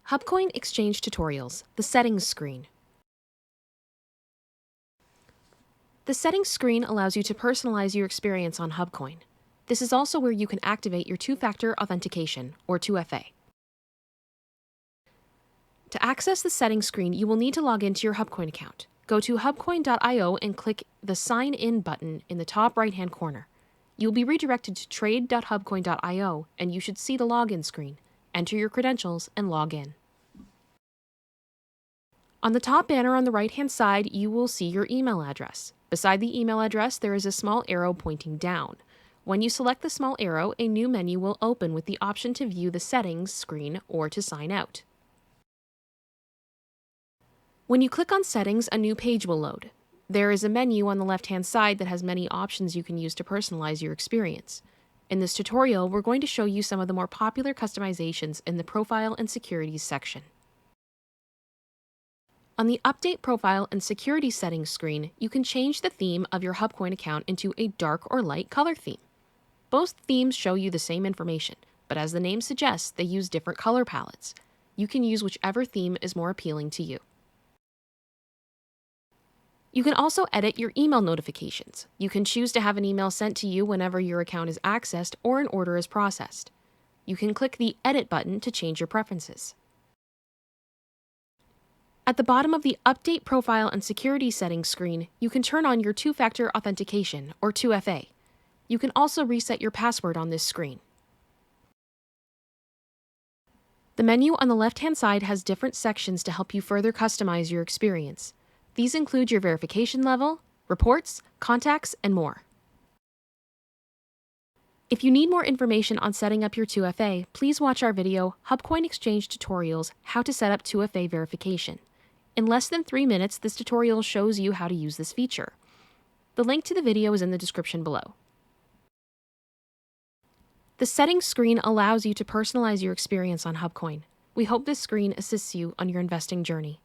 HubKoin Exchange Tutorials, the Settings screen. The Settings screen allows you to personalize your experience on HubKoin. This is also where you can activate your two-factor authentication, or 2FA. To access the Settings screen, you will need to log into your HubKoin account. Go to hubcoin.io and click the Sign In button in the top right-hand corner. You will be redirected to trade.hubcoin.io, and you should see the login screen. Enter your credentials and log in. On the top banner on the right-hand side, you will see your email address. Beside the email address, there is a small arrow pointing down. When you select the small arrow, a new menu will open with the option to view the settings screen or to sign out. When you click on Settings, a new page will load. There is a menu on the left-hand side that has many options you can use to personalize your experience. In this tutorial, we're going to show you some of the more popular customizations in the Profile and Securities section. On the Update Profile and Security Settings screen, you can change the theme of your HubKoin account into a dark or light color theme. Both themes show you the same information, but as the name suggests, they use different color palettes. You can use whichever theme is more appealing to you. You can also edit your email notifications. You can choose to have an email sent to you whenever your account is accessed or an order is processed. You can click the Edit button to change your preferences. At the bottom of the Update Profile and Security Settings screen, you can turn on your two-factor authentication, or 2FA. You can also reset your password on this screen. The menu on the left-hand side has different sections to help you further customize your experience. These include your verification level, reports, contacts, and more. If you need more information on setting up your 2FA, please watch our video, HubKoin Exchange Tutorials, How to Set Up 2FA Verification. In less than 3 minutes, this tutorial shows you how to use this feature. The link to the video is in the description below. The Settings screen allows you to personalize your experience on HubKoin. We hope this screen assists you on your investing journey.